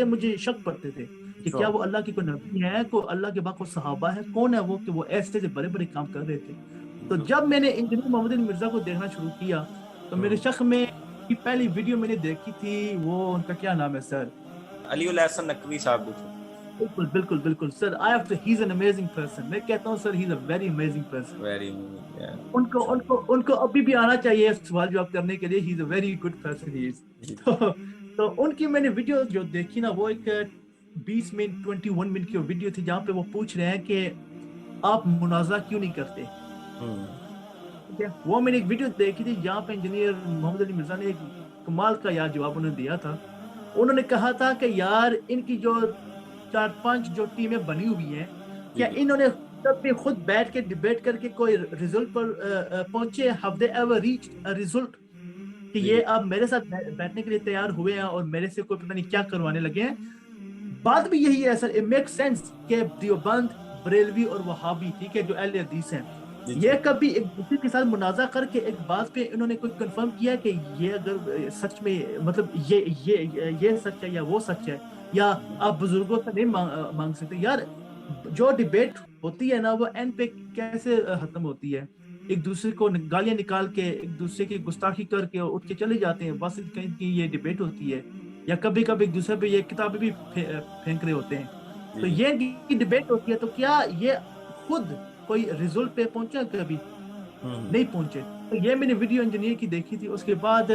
Speaker 2: مجھے شک پڑتے تھے کہ کیا وہ اللہ کی کوئی نبی ہے، کوئی اللہ کے بعد کوئی صحابہ ہے، کون ہے وہ کہ وہ ایسے سے بڑے بڑے کام کر رہے تھے. تو جب میں نے انجینئر محمد علی مرزا کو دیکھنا شروع کیا تو میرے شک میں کی پہلی ویڈیو میں نے دیکھی تھی، وہ ان کا کیا نام ہے سر؟
Speaker 3: علی الحسن نقوی صاحب بھی تھے.
Speaker 2: بالکل sir. He is an amazing person. میں کہتا ہوں sir he is a very amazing person.
Speaker 3: Very
Speaker 2: ان کو ابھی بھی آنا چاہیے سوال جواب کرنے کے لیے. ہی is a very good person. تو ان کی میں نے ویڈیو جو دیکھی نا، وہ ایک 21 منٹ کی ویڈیو تھی جہاں پہ وہ پوچھ رہے ہیں کہ آپ منازعہ کیوں نہیں کرتے. وہ میں نے ایک ویڈیو دیکھی تھی جہاں پہ انجینئر محمد علی مرزا نے ایک کمال کا یار جواب انہوں نے دیا تھا. انہوں نے کہا تھا کہ یار ان کی جو 4-5 جو ٹیمیں بنی ہوئی ہیں، کیا انہوں نے کبھی خود بیٹھ کے ڈیبیٹ کر کے کوئی ریزلٹ پر پہنچے؟ Have they ever reached a result کہ یہ اب میرے ساتھ بیٹھنے کے لیے تیار ہوئے ہیں اور میرے سے کوئی پتہ نہیں کیا کروانے لگے ہیں. بات بھی یہی ہے سر. اٹ میک سینس کہ دیوبند، بریلوی اور وہابی، ٹھیک ہے، جو اہل حدیث ہیں، یہ کبھی ایک دوسرے کے ساتھ منازعہ کر کے ایک بات پہ انہوں نے کوئی کنفرم کیا کہ یہ اگر سچ میں مطلب یہ سچ ہے یا وہ سچ ہے، یا آپ بزرگوں سے نہیں مانگ سکتے. یار جو ڈیبیٹ ہوتی ہے نا، وہ اینڈ پہ کیسے ختم ہوتی ہے؟ ایک دوسرے کو گالیاں نکال کے، ایک دوسرے کی گستاخی کر کے اٹھ کے چلے جاتے ہیں. بس کہیں کی یہ ڈیبیٹ ہوتی ہے، یا کبھی کبھی ایک دوسرے پہ یہ کتابیں بھی پھینک رہے ہوتے ہیں. تو یہ ڈیبیٹ ہوتی ہے. تو کیا یہ خود کوئی ریزلٹ پہ پہنچا؟ کبھی نہیں پہنچے. تو یہ میں نے ویڈیو انجینئر کی دیکھی تھی. اس کے بعد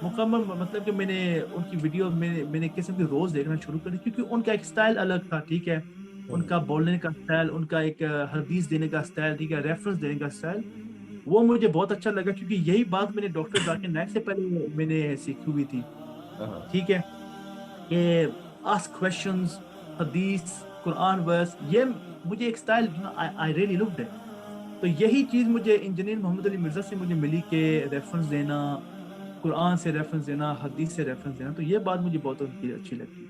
Speaker 2: مکمل مطلب کہ میں نے ان کی ویڈیو میں نے قسم کی روز دیکھنا شروع کر دی، کیونکہ ان کا ایک سٹائل الگ تھا، ٹھیک ہے، ان کا بولنے کا سٹائل، ان کا ایک حدیث دینے کا سٹائل، ٹھیک ہے، ریفرنس دینے کا سٹائل، وہ مجھے بہت اچھا لگا. کیونکہ یہی بات میں نے ڈاکٹر ذاکر نائک سے پہلے میں نے سیکھی ہوئی تھی، ٹھیک ہے، کہ آسک کویسچنز، حدیث، قرآن ورس، یہ مجھے ایک style I really looked it. تو یہی چیز مجھے انجینئر محمد علی مرزا سے مجھے ملی کہ ریفرنس دینا، قرآن سے ریفرنس دینا، حدیث سے ریفرنس دینا. تو یہ بات مجھے بہت اچھی لگتی.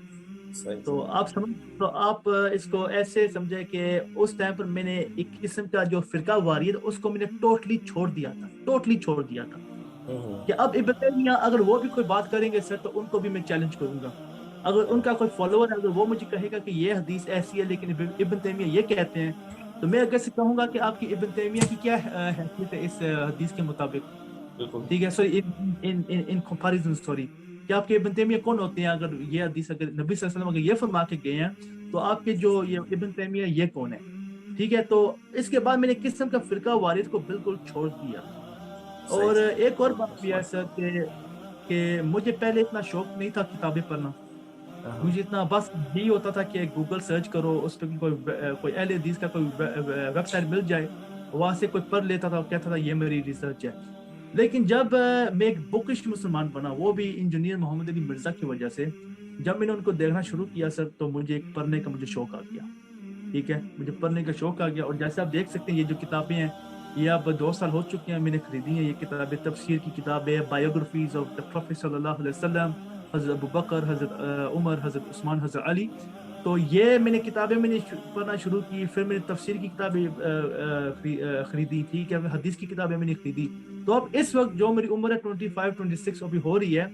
Speaker 2: تو آپ اس کو ایسے سمجھے کہ اس ٹائم پر میں نے ایک قسم کا جو فرقہ واریت اس کو میں نے ٹوٹلی چھوڑ دیا تھا کہ اب ابن تیمیہ اگر وہ بھی کوئی بات کریں گے سر تو ان کو بھی میں چیلنج کروں گا. اگر ان کا کوئی فالوور ہے، اگر وہ مجھے کہے گا کہ یہ حدیث ایسی ہے لیکن ابن تیمیہ یہ کہتے ہیں، تو میں اگر سے کہوں گا کہ آپ کی ابن تیمیہ کی کیا حیثیت ہے اس حدیث کے مطابق، ٹھیک ہے، سوری ان کمپیریزن، سوری، کہ آپ کے ابن تیمیہ کون ہوتے ہیں؟ اگر یہ حدیث اگر نبی صلی اللہ علیہ وسلم اگر یہ فرما کے گئے ہیں تو آپ کے جو یہ ابن تیمیہ یہ کون ہے؟ ٹھیک ہے. تو اس کے بعد میں نے قسم کا فرقہ واریت کو بالکل چھوڑ دیا. اور ایک اور بات بھی ہے سر کہ مجھے پہلے اتنا شوق نہیں تھا کتابیں پڑھنا. مجھے اتنا بس یہی ہوتا تھا کہ گوگل سرچ کرو، اس پہ کوئی اہل حدیث کا کوئی ویب سائٹ مل جائے، وہاں سے کوئی پڑھ لیتا تھا اور کہتا تھا یہ میری ریسرچ ہے. لیکن جب میں ایک بکش مسلمان بنا، وہ بھی انجینئر محمد علی مرزا کی وجہ سے، جب میں نے ان کو دیکھنا شروع کیا سر، تو مجھے ایک پڑھنے کا مجھے شوق آ گیا. ٹھیک ہے، مجھے پڑھنے کا شوق آ گیا. اور جیسے آپ دیکھ سکتے ہیں یہ جو کتابیں ہیں یہ اب 2 سال ہو چکے ہیں میں نے خریدی ہیں. یہ کتابیں تفسیر کی کتابیں، بایوگرافیز آف دا پروفیٹ صلی اللہ علیہ وسلم، حضرت ابوبکر، حضرت عمر، حضرت عثمان، حضرت علی. تو یہ میں نے کتابیں میں نے پڑھنا شروع کی. پھر میں نے تفسیر کی کتابیں خریدی، ٹھیک ہے، حدیث کی کتابیں میں نے خریدی. تو اب اس وقت جو میری عمر ہے 25-26 ابھی ہو رہی ہے،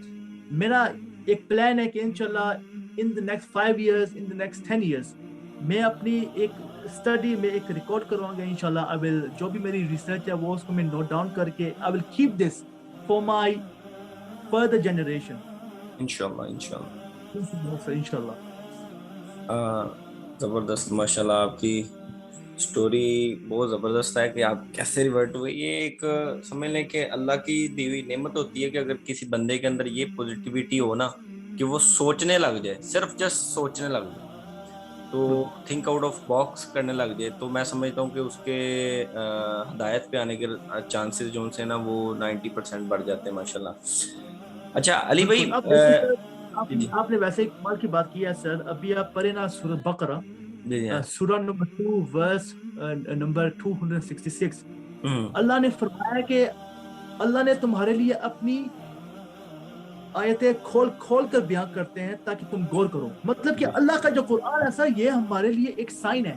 Speaker 2: میرا ایک پلان ہے کہ انشاءاللہ ان the next 5 years, in the next 10 years میں اپنی ایک اسٹڈی میں ایک ریکارڈ کرواؤں گا انشاءاللہ. I will جو بھی میری ریسرچ ہے وہ اس کو میں نوٹ ڈاؤن کر کے I will keep this for my further generation.
Speaker 3: انشاءاللہ. زبردست، ماشاءاللہ آپ کی سٹوری بہت زبردست ہے کہ آپ کیسے ریورٹ ہوئے. یہ ایک سمجھ لیں کہ اللہ کی دی ہوئی نعمت ہوتی ہے کہ اگر کسی بندے کے اندر یہ پوزیٹیوٹی ہو نا کہ وہ سوچنے لگ جائے، صرف جسٹ سوچنے لگ جائے، تو تھنک آؤٹ آف باکس کرنے لگ جائے، تو میں سمجھتا ہوں کہ اس کے ہدایت پہ آنے کے چانسز جو ان سے نا وہ 90% بڑھ جاتے ہیں ماشاءاللہ. اچھا علی بھائی،
Speaker 2: آپ نے ویسے کمال کی بات کی ہے سر. ابھی آپ پڑھیں نا سورۃ بقرہ، سورہ نمبر 2 ورس نمبر 266. اللہ نے فرمایا کہ اللہ نے تمہارے لیے اپنی آیتیں کھول کر بیان کرتے ہیں تاکہ تم غور کرو. مطلب کہ اللہ کا جو قرآن ہے سر، یہ ہمارے لیے ایک سائن ہے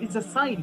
Speaker 2: It's a sign,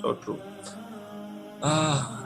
Speaker 3: So true.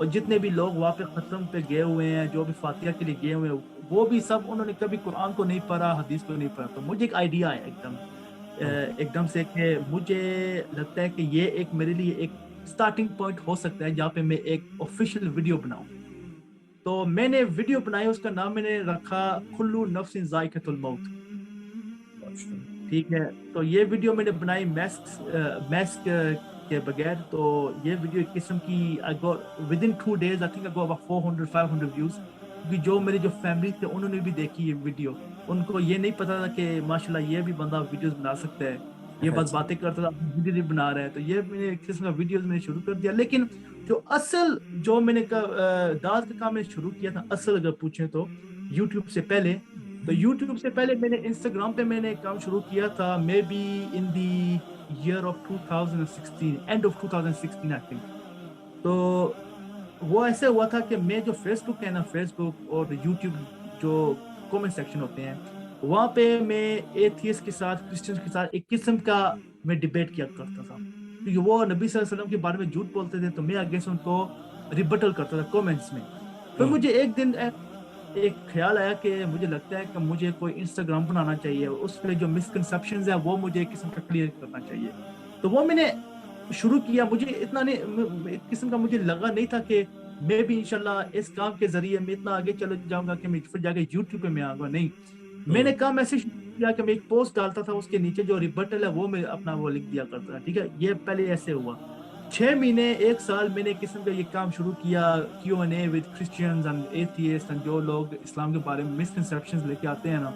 Speaker 2: اور جتنے بھی لوگ وہاں پہ ختم پہ گئے ہوئے ہیں, جو بھی فاتحہ کے لیے گئے ہوئے ہیں, وہ بھی سب انہوں نے کبھی قرآن کو نہیں پڑھا, حدیث کو نہیں پڑھا. تو مجھے ایک آئیڈیا آیا ایک دم سے کہ مجھے لگتا ہے کہ یہ ایک میرے لیے ایک سٹارٹنگ پوائنٹ ہو سکتا ہے جہاں پہ میں ایک آفیشیل ویڈیو بناؤں. تو میں نے ویڈیو بنائی, اس کا نام میں نے رکھا کلو نفس ذائقۃ الموت. ٹھیک ہے, تو یہ ویڈیو میں نے بنائی ماسک کے بغیر. تو یہ ویڈیو ایک قسم کی ودن 2 days I think I got about 400-500 views, کیونکہ جو میری جو فیملی تھے انہوں نے بھی دیکھی یہ ویڈیو. ان کو یہ نہیں پتا تھا کہ ماشاءاللہ یہ بھی بندہ ویڈیوز بنا سکتا ہے, یہ بس باتیں کرتا تھا, ویڈیو نہیں بنا رہا ہے. تو یہ میں نے ایک قسم کا ویڈیوز میں نے شروع کر دیا. لیکن جو اصل جو میں نے دعوت کا کام میں نے شروع کیا تھا, اصل اگر پوچھیں تو یوٹیوب سے پہلے, تو یوٹیوب سے پہلے میں نے انسٹاگرام پہ میں نے کام شروع کیا تھا maybe in the year of 2016, end of 2016 I think. تو وہ ایسے ہوا تھا کہ میں جو فیس بک ہے نا, فیس بک اور یوٹیوب جو کامنٹ سیکشن ہوتے ہیں, وہاں پہ میں ایتھیسٹ کے ساتھ, کرسچنز کے ساتھ ایک قسم کا میں ڈیبیٹ کیا کرتا تھا, کیونکہ وہ نبی صلی اللہ علیہ وسلم کے بارے میں جھوٹ بولتے تھے, تو میں آگے سے ان کو ریبٹل کرتا تھا کامنٹس میں. پھر مجھے ایک دن ایک خیال آیا کہ مجھے لگتا ہے کہ مجھے کوئی انسٹاگرام بنانا چاہیے, اس پہ جو مسکنسیپشنز ہیں وہ مجھے ایک قسم کا کلیئر کرنا چاہیے. تو وہ میں نے شروع کیا. مجھے اتنا نہیں, ایک قسم کا مجھے لگا نہیں تھا کہ میں بھی انشاءاللہ اس کام کے ذریعے میں اتنا آگے چل جاؤں گا کہ میں پھر جا کے یوٹیوب پہ میں آؤں گا. نہیں, میں نے کام ایسے شروع کیا کہ میں ایک پوسٹ ڈالتا تھا, اس کے نیچے جو ریبٹل ہے وہ میں اپنا وہ لکھ دیا کرتا تھا. ٹھیک ہے, یہ پہلے ایسے ہوا. 6 مہینے 1 سال میں نے قسم کا یہ کام شروع کیا, Q&A with Christians and atheists and جو لوگ اسلام کے بارے میں مسکنسیپشنز لے کے آتے ہیں نا,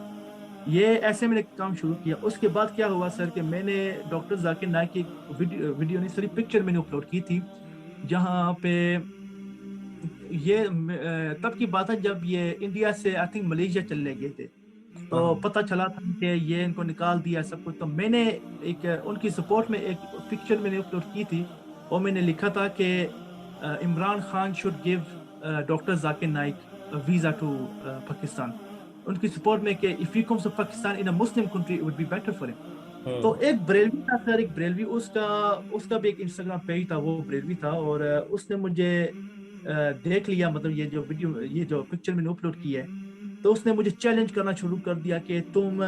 Speaker 2: یہ ایسے میں نے کام شروع کیا. اس کے بعد کیا ہوا سر کہ میں نے ڈاکٹر ذاکر نائک کی ویڈیو نہیں ساری پکچر میں نے اپلوڈ کی تھی, جہاں پہ یہ تب کی بات ہے جب یہ انڈیا سے آئی تھنک ملیشیا چلے گئے تھے. تو پتہ چلا تھا کہ یہ ان کو نکال دیا سب کچھ. تو میں نے ایک ان کی سپورٹ میں ایک پکچر میں نے اپلوڈ کی تھی, اور میں نے لکھا تھا کہ Imran Khan should give doctor Zakir Naik visa to Pakistan, ان کی سپورٹ میں کہ if he comes to Pakistan in a Muslim country it would be better for him. تو ایک بریلوی تھا سر, ایک بریلوی, اس کا بھی ایک انسٹاگرام پیج تھا, وہ بریلوی تھا, اور اس نے مجھے دیکھ لیا, مطلب یہ جو ویڈیو یہ جو پکچر میں نے اپلوڈ کی ہے, تو اس نے مجھے چیلنج کرنا شروع کر دیا کہ تم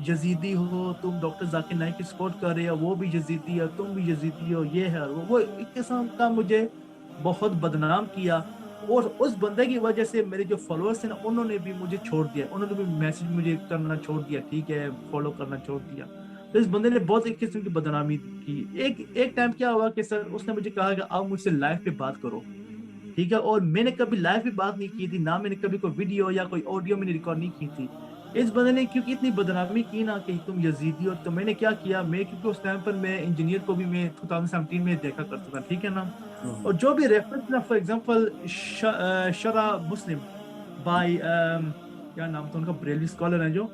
Speaker 2: یزیدی ہو, تم ڈاکٹر ذاکر نائک کی سپورٹ کر رہے ہو, وہ بھی یزیدی ہے, تم بھی یزیدی ہو, یہ ہے وہ ایک قسم کا مجھے بہت بدنام کیا. اور اس بندے کی وجہ سے میرے جو فالوورس ہیں نا, انہوں نے بھی مجھے چھوڑ دیا, انہوں نے بھی میسج مجھے کرنا چھوڑ دیا, ٹھیک ہے, فالو کرنا چھوڑ دیا. تو اس بندے نے بہت ایک قسم کی بدنامی کی. ایک ٹائم کیا ہوا کہ سر اس نے مجھے کہا کہ آپ مجھ سے لائیو پہ بات کرو, ٹھیک ہے, اور میں نے کبھی لائیو پہ بات نہیں کی تھی, نہ میں نے کبھی کوئی ویڈیو یا کوئی آڈیو میں نے ریکارڈ نہیں کی تھی. اس بندے نے کیونکہ اتنی بدنامی کی نا کہ تم یزیدی ہو, تو میں نے کیا کیا, میں کیونکہ اس ٹائم پر میں انجینئر کو بھی میں 2017 میں دیکھا کرتا تھا, ٹھیک ہے نا, اور جو بھی ریفرنس نا, فار ایگزامپل شرح مسلم بائی کیا نام تھا ان کا, بریلوی اسکالر ہیں جو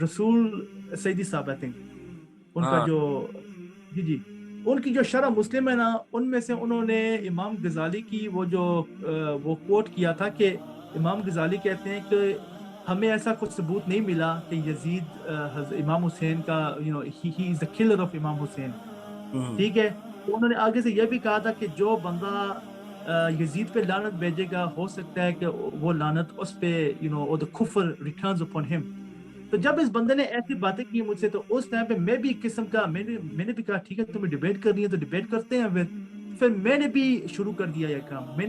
Speaker 2: رسول سیدی صاحب آئی تھنک, ان کا جو جی ان کی جو شرح مسلم ہے نا, ان میں سے انہوں نے امام غزالی کی وہ کوٹ کیا تھا کہ امام غزالی کہتے ہیں کہ ہمیں ایسا کچھ ثبوت نہیں ملا کہ یزید امام حسین کا he is the killer of امام حسین, ٹھیک ہے. تو انہوں نے آگے سے یہ بھی کہا تھا کہ جو بندہ یزید پہ لعنت بھیجے گا, ہو سکتا ہے کہ وہ لعنت اس پہ or the kufr returns upon him. تو جب اس بندے نے ایسی باتیں کی مجھ سے, تو اس ٹائم پہ میں بھی ایک قسم کا میں نے بھی کہا ٹھیک ہے, تمہیں ڈیبیٹ کرنی ہے تو ڈیبیٹ کرتے ہیں. پھر میں نے بھی شروع کر دیا یہ کام. میں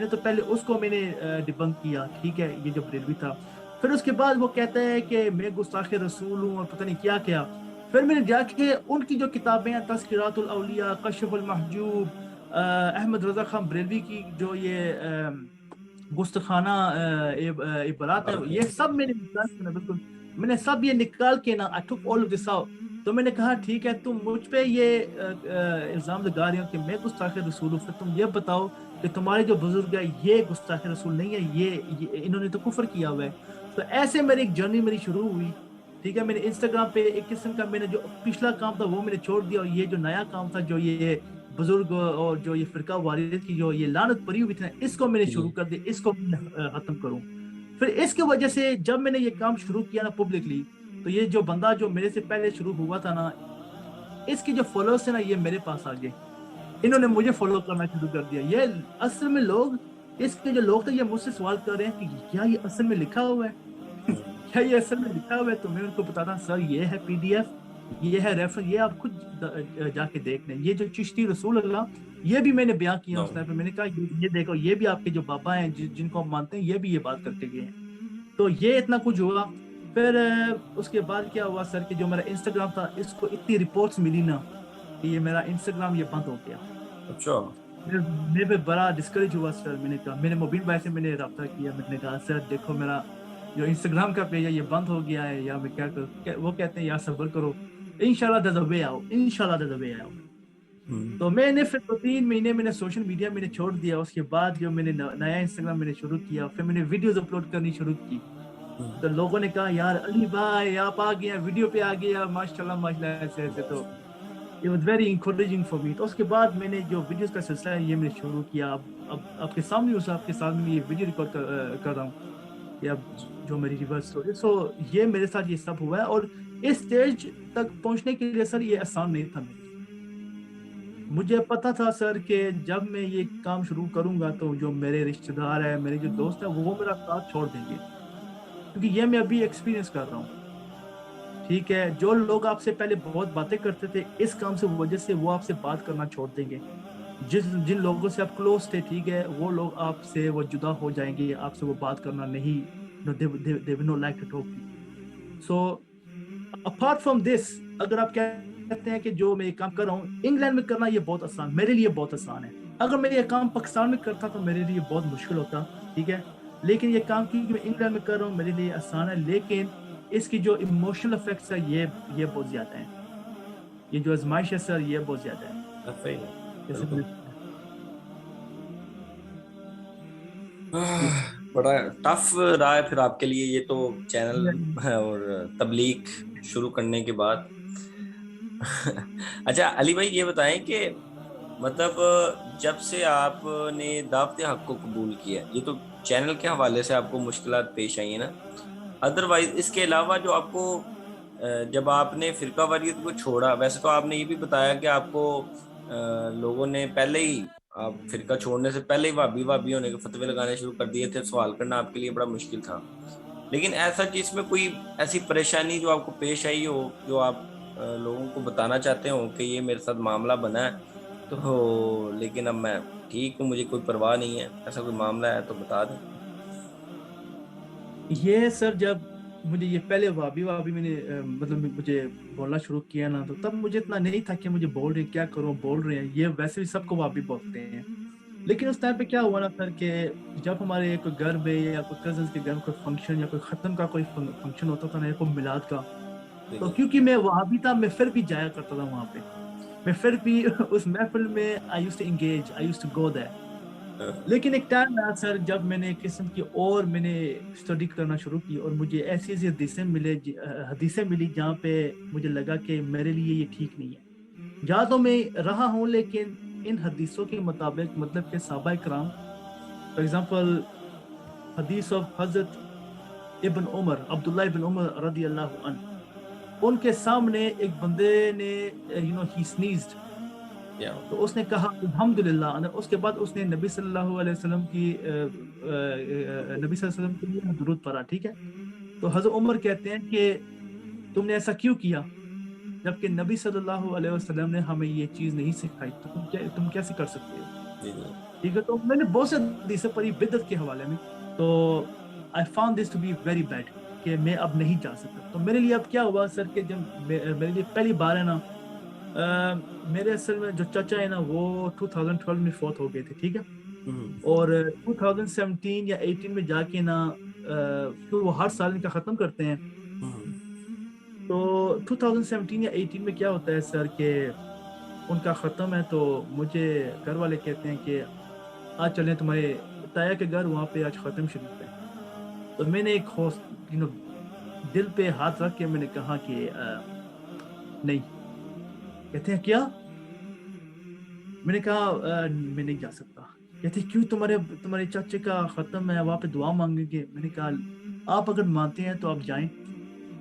Speaker 2: نے تو پہلے اس کو میں نے ڈیبنک کیا, ٹھیک ہے, یہ جو بریلوی تھا. پھر اس کے بعد وہ کہتا ہے کہ میں گستاخ رسول ہوں اور پتہ نہیں کیا کیا. پھر میں نے جا کے ان کی جو کتابیں ہیں, تذکرات الاولیاء, کشف المحجوب, احمد رضا خان بریلوی کی جو یہ گستخانہ عبارات ہے, یہ سب میں نے نکال, بالکل میں نے سب یہ نکال کے نا, I took all of this out. تو میں نے کہا ٹھیک ہے, تم مجھ پہ یہ الزام لگا رہے ہو کہ میں گستاخ رسول ہوں, پھر تم یہ بتاؤ کہ تمہارے جو بزرگ ہے یہ گستاخ رسول نہیں ہے, یہ انہوں نے تو کفر کیا ہوا ہے. تو ایسے میری ایک جرنی میری شروع ہوئی, ٹھیک ہے. میں نے انسٹاگرام پہ ایک قسم کا میں نے جو پچھلا کام تھا وہ میں نے چھوڑ دیا, اور یہ جو نیا کام تھا, جو یہ بزرگ اور جو یہ فرقہ واریت کی جو یہ لعنت پڑی ہوئی تھی, اس کو میں نے شروع کر دیا, اس کو ختم کروں. پھر اس کی وجہ سے جب میں نے یہ کام شروع کیا نا پبلکلی, تو یہ جو بندہ جو میرے سے پہلے شروع ہوا تھا نا, اس کے جو فالوورس ہیں نا, یہ میرے پاس آ گئے, انہوں نے مجھے فالو کرنا شروع کر دیا. یہ اصل میں لوگ اس کے جو لوگ تھے یہ مجھ سے سوال کر رہے ہیں کہ کیا یہ اصل میں لکھا ہوا ہے کیا یہ اصل میں لکھا ہوا ہے. تو میں ان کو بتاتا ہوں سر یہ ہے PDF, یہ ہے ریفرنس, یہ آپ خود جا کے دیکھ لیں. یہ جو چشتی رسول اللہ یہ بھی میں نے بیان کیا اس ٹائم پہ. میں نے کہا یہ دیکھو یہ بھی آپ کے جو بابا ہیں جن کو ہم مانتے ہیں یہ بھی یہ بات کر کے گئے ہیں. تو یہ اتنا کچھ ہوا. پھر اس کے بعد کیا ہوا سر کہ جو میرا انسٹاگرام تھا اس کو اتنی رپورٹس ملی نا کہ یہ میرا انسٹاگرام یہ بند ہو گیا.
Speaker 3: اچھا.
Speaker 2: میں پہ بڑا ڈسکریج ہوا سر. میں نے کہا میں نے مبین بھائی سے میں نے رابطہ کیا. میں نے کہا سر دیکھو میرا جو انسٹاگرام کا پیج ہے یہ بند ہو گیا ہے یا میں کیا کروں. وہ کہتے ہیں یار صبر کرو انشاءاللہ there's a way out, انشاءاللہ there's a way out. تو میں نے پھر 3 مہینے میں نے سوشل میڈیا میں نے چھوڑ دیا. اس کے بعد جو میں نے نیا انسٹاگرام میں نے شروع کیا پھر میں نے ویڈیوز اپلوڈ کرنی شروع کی. تو لوگوں نے کہا یار علی بھائی آپ آ گئے ویڈیو پہ آ گئے ماشاءاللہ ماشاءاللہ ایسے ایسے. تو it was very encouraging for me. تو اس کے بعد میں نے جو ویڈیوز کا سلسلہ ہے یہ میں نے شروع کیا. اب آپ کے سامنے آپ کے ساتھ میں یہ ویڈیو ریکارڈ کر رہا ہوں کہ اب جو میری ریورس اسٹوری. سو یہ میرے ساتھ یہ سب ہوا ہے. اور اس اسٹیج تک پہنچنے کے لیے سر یہ آسان نہیں تھا. مجھے پتا تھا سر کہ جب میں یہ کام شروع کروں گا تو جو میرے رشتہ دار ہیں میرے جو دوست ہیں وہ میرا ساتھ چھوڑ دیں گے کیونکہ یہ میں ابھی ایکسپیرینس کر رہا ہوں. ٹھیک ہے, جو لوگ آپ سے پہلے بہت باتیں کرتے تھے اس کام سے وجہ سے وہ آپ سے بات کرنا چھوڑ دیں گے. جن لوگوں سے آپ کلوز تھے ٹھیک ہے وہ لوگ آپ سے وہ جدا ہو جائیں گے. آپ سے وہ بات کرنا نہیں they will not like to talk to you. So apart from this اگر آپ کہتے ہیں کہ جو میں یہ کام کر رہا ہوں انگلینڈ میں کرنا یہ بہت آسان میرے لیے بہت آسان ہے. اگر میں یہ کام پاکستان میں کرتا تو میرے لیے بہت مشکل ہوتا. ٹھیک ہے, لیکن یہ کام کیونکہ میں انگلینڈ میں کر رہا ہوں میرے لیے آسان ہے. لیکن اس کی جو ایموشنل افیکٹس ہے یہ بہت زیادہ ہیں. یہ جو آزمائش ہے سر یہ بہت زیادہ ہے.
Speaker 3: بڑا ٹف رہا ہے پھر آپ کے لیے یہ تو چینل اور تبلیغ شروع کرنے کے بعد. اچھا علی بھائی یہ بتائیں کہ مطلب جب سے آپ نے دعوت حق کو قبول کیا یہ تو چینل کے حوالے سے آپ کو مشکلات پیش آئی ہیں نا. ادروائز اس کے علاوہ جو آپ کو جب آپ نے فرقہ واریت کو چھوڑا ویسے تو آپ نے یہ بھی بتایا کہ آپ کو لوگوں نے پہلے ہی آپ فرقہ چھوڑنے سے پہلے ہی وابی ہونے کے فتوے لگانے شروع کر دیے تھے. سوال کرنا آپ کے لیے بڑا مشکل تھا. لیکن ایسا کہ اس میں کوئی ایسی پریشانی جو آپ کو پیش آئی ہو جو آپ لوگوں کو بتانا چاہتے ہو کہ یہ میرے ساتھ معاملہ بنا ہے تو لیکن اب میں ٹھیک ہوں مجھے کوئی پرواہ نہیں ہے, ایسا کوئی معاملہ ہے تو بتا دیں.
Speaker 2: یہ سر جب مجھے یہ پہلے وابی میں نے مطلب مجھے بولنا شروع کیا نا تو تب مجھے اتنا نہیں تھا کہ مجھے بول رہے ہیں کیا کروں بول رہے ہیں. یہ ویسے بھی سب کو وابی بولتے ہیں. لیکن اس ٹائم پہ کیا ہوا نا سر کہ جب ہمارے کوئی گھر میں یا کوئی کزنس کے گھر میں کوئی فنکشن یا کوئی ختم کا کوئی فنکشن ہوتا تھا نا یا کوئی میلاد کا تو کیونکہ میں وہاں بھی تھا میں پھر بھی جایا کرتا تھا وہاں پہ. میں پھر بھی اس محفل میں I used to engage, I used to go there. لیکن ایک ٹائم آیا سر جب میں نے ایک قسم کی اور میں نے اسٹڈی کرنا شروع کی اور مجھے ایسی ایسی حدیثیں ملی جہاں پہ مجھے لگا کہ میرے لیے یہ ٹھیک نہیں ہے. جہاں تو میں رہا ہوں لیکن ان حدیثوں کے مطابق مطلب کہ صحابہ کرام فار ایگزامپل حدیث آف حضرت ابن عمر عبداللہ ابن عمر رضی اللہ عنہ ان کے سامنے ایک بندے نے he sneezed تو اس نے کہا الحمدللہ. اس کے بعد اس نے نبی صلی اللہ علیہ وسلم کے لیے درود پڑھا. ٹھیک ہے, تو حضرت عمر کہتے ہیں کہ تم نے ایسا کیوں کیا جبکہ نبی صلی اللہ علیہ وسلم نے ہمیں یہ چیز نہیں سکھائی تو تم کیسے کر سکتے ہو. ٹھیک ہے, تو میں نے بہت سے حدیثیں پڑھی بدعت کے حوالے میں تو I found this to be very bad کہ میں اب نہیں جا سکتا. تو میرے لیے اب کیا ہوا سر کہ جب میرے لیے پہلی بار ہے نا میرے اصل میں جو چچا ہے نا وہ 2012 میں فوت ہو گئے تھے. ٹھیک ہے, اور 2017 یا 18 میں جا کے نا وہ ہر سال ان کا ختم کرتے ہیں. تو 2017 یا 18 میں کیا ہوتا ہے سر کہ ان کا ختم ہے تو مجھے گھر والے کہتے ہیں کہ آج چلیں تمہارے تایا کے گھر وہاں پہ آج ختم شریف ہے. تو میں نے ایک دل پہ ہاتھ رکھ کے میں نے کہا کہ نہیں. کہتے ہیں کیا؟ میں نے کہا میں نہیں جا سکتا. کہتے ہیں کیوں تمہارے چاچے کا ختم ہے وہاں پہ دعا مانگیں گے. میں نے کہا آپ اگر مانتے ہیں تو آپ جائیں,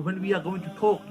Speaker 2: when we are going to talk,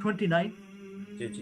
Speaker 2: 29,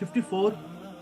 Speaker 2: 54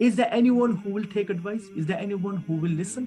Speaker 2: Is there anyone who will take advice? Is there anyone who will listen?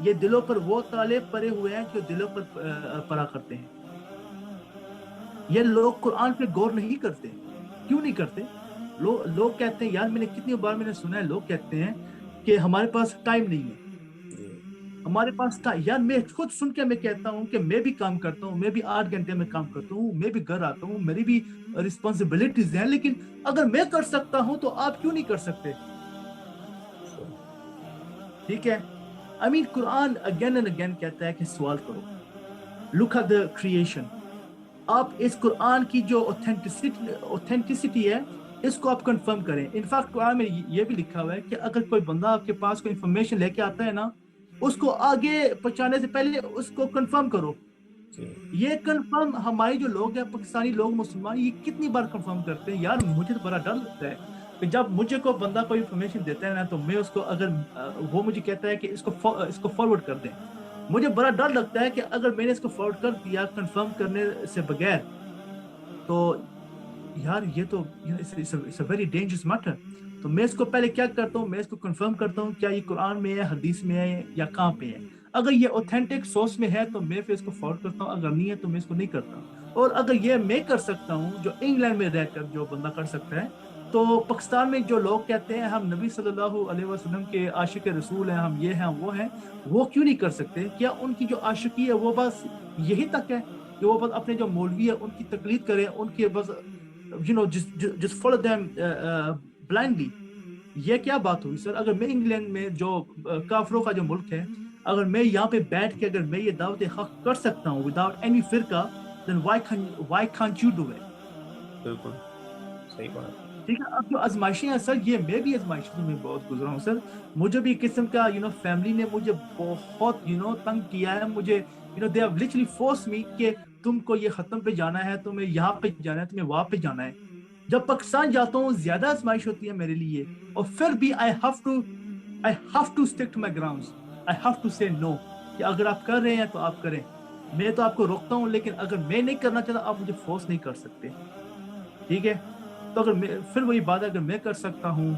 Speaker 2: یہ دلوں پر وہ تالے پڑے ہوئے ہیں جو دلوں پر پڑا کرتے ہیں. یہ لوگ قرآن پہ غور نہیں کرتے. کیوں نہیں کرتے؟ لوگ کہتے ہیں، یار میں نے کتنی بار میں نے سنا ہے، لوگ کہتے ہیں کہ ہمارے پاس ٹائم نہیں ہے. ہمارے پاس یار میں خود سن کے میں کہتا ہوں کہ میں بھی کام کرتا ہوں، میں بھی 8 گھنٹے میں کام کرتا ہوں، میں بھی گھر آتا ہوں، میری بھی رسپانسبلٹیز ہیں، لیکن اگر میں کر سکتا ہوں تو آپ کیوں نہیں کر سکتے؟ ٹھیک ہے. I mean Quran again and again کہتا ہے کہ سوال کرو. Look at the creation. آپ اس قرآن کی جو اوتھینٹسٹی ہے اس کو آپ کنفرم کریں. انفیکٹ قرآن میں یہ بھی لکھا ہوا ہے کہ اگر کوئی بندہ آپ کے پاس کوئی انفارمیشن لے کے آتا ہے نا، اس کو آگے پہنچانے سے پہلے اس کو کنفرم کرو. یہ کنفرم ہمارے جو لوگ ہیں، پاکستانی لوگ، مسلمان، یہ کتنی بار کنفرم کرتے ہیں. یار مجھے تو بڑا ڈر لگتا ہے کہ جب مجھے کوئی بندہ کوئی انفارمیشن دیتا ہے نا، تو میں اس کو، اگر وہ مجھے کہتا ہے کہ اس کو فارورڈ کر دیں، مجھے بڑا ڈر لگتا ہے کہ اگر میں نے اس کو فارورڈ کر دیا کنفرم کرنے سے بغیر، تو یار یہ تو it's a very dangerous matter. تو میں اس کو پہلے کیا کرتا ہوں، میں اس کو کنفرم کرتا ہوں کیا یہ قرآن میں ہے، حدیث میں ہے، یا کہاں پہ ہے. اگر یہ اوتھینٹک سورس میں ہے تو میں پھر اس کو فارورڈ کرتا ہوں، اگر نہیں ہے تو میں اس کو نہیں کرتا. اور اگر یہ میں کر سکتا ہوں جو انگلینڈ میں رہ کر جو بندہ کر سکتا ہے، تو پاکستان میں جو لوگ کہتے ہیں ہم نبی صلی اللہ علیہ وسلم کے عاشق رسول ہیں، ہم یہ ہیں وہ ہیں، وہ کیوں نہیں کر سکتے؟ کیا ان کی جو عاشقی ہے وہ بس یہی تک ہے کہ وہ بس اپنے جو مولوی ہے ان کی تقلید کریں، ان کے بس just follow them blindly؟ یہ کیا بات ہوئی سر؟ اگر میں انگلینڈ میں جو کافروں کا جو ملک ہے، اگر میں یہاں پہ بیٹھ کے اگر میں یہ دعوت حق کر سکتا ہوں without any فرقہ، then why can't you do it؟
Speaker 3: بالکل صحیح بات.
Speaker 2: ٹھیک ہے. اب جو آزمائشیں ہیں سر، یہ میں بھی آزمائشوں میں بہت گزرا ہوں سر. مجھے بھی قسم کا فیملی نے مجھے بہت تنگ کیا ہے. مجھے they have literally forced me کہ تم کو یہ ختم پہ جانا ہے، تمہیں یہاں پہ جانا ہے، تمہیں وہاں پہ جانا ہے. جب پاکستان جاتا ہوں زیادہ آزمائش ہوتی ہے میرے لیے، اور پھر بھی I have to stick to my grounds. I have to say no کہ اگر آپ کر رہے ہیں تو آپ کریں. میں تو آپ کو روکتا ہوں، لیکن اگر میں نہیں کرنا چاہتا آپ مجھے فورس نہیں کر سکتے. ٹھیک ہے. تو اگر پھر وہی بات ہے، اگر میں کر سکتا ہوں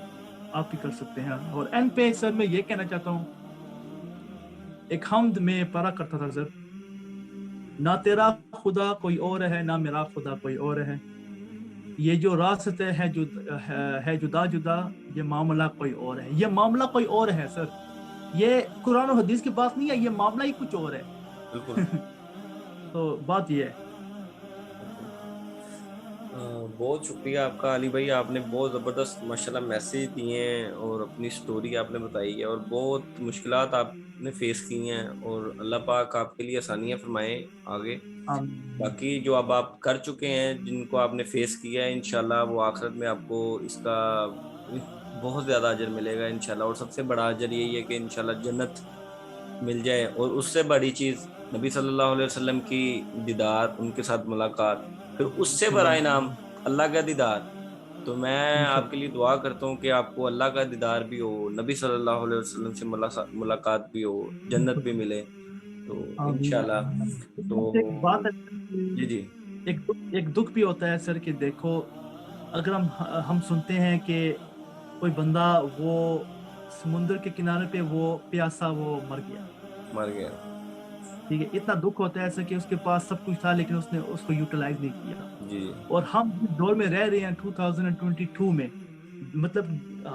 Speaker 2: آپ بھی کر سکتے ہیں. اور اینڈ پہ سر میں یہ کہنا چاہتا ہوں، ایک حمد میں پڑھا کرتا تھا سر، نہ تیرا خدا کوئی اور ہے، نہ میرا خدا کوئی اور ہے، یہ جو راستے ہے جدا جدا، یہ معاملہ کوئی اور ہے. یہ معاملہ کوئی اور ہے سر، یہ قرآن و حدیث کی بات نہیں ہے، یہ معاملہ ہی کچھ اور ہے. تو بات یہ ہے.
Speaker 3: بہت شکریہ آپ کا علی بھائی، آپ نے بہت زبردست ماشاءاللہ میسیج دیے ہیں اور اپنی سٹوری آپ نے بتائی ہے، اور بہت مشکلات آپ نے فیس کی ہیں، اور اللہ پاک آپ کے لیے آسانیاں فرمائے آگے. باقی جو اب آپ کر چکے ہیں، جن کو آپ نے فیس کیا ہے، انشاءاللہ وہ آخرت میں آپ کو اس کا بہت زیادہ اجر ملے گا انشاءاللہ. اور سب سے بڑا اجر یہی ہے کہ انشاءاللہ جنت مل جائے، اور اس سے بڑی چیز نبی صلی اللہ علیہ وسلم کی دیدار، ان کے ساتھ ملاقات، پھر اس سے بڑا انعام اللہ کا دیدار. تو میں آپ کے لیے دعا کرتا ہوں کہ آپ کو اللہ کا دیدار بھی ہو، نبی صلی اللہ علیہ وسلم سے ملاقات بھی ہو، جنت بھی ملے. تو انشاءاللہ. تو
Speaker 2: بات
Speaker 3: جی
Speaker 2: ایک دکھ بھی ہوتا ہے سر کہ دیکھو، اگر ہم سنتے ہیں کہ کوئی بندہ وہ سمندر کے کنارے پہ وہ پیاسا وہ مر گیا. ٹھیک ہے. اتنا دکھ ہوتا ہے ایسا کہ اس کے پاس سب کچھ تھا لیکن اس نے اس کو یوٹیلائز نہیں کیا.
Speaker 3: جی.
Speaker 2: اور ہم جس دور میں رہ رہے ہیں 2022 میں، مطلب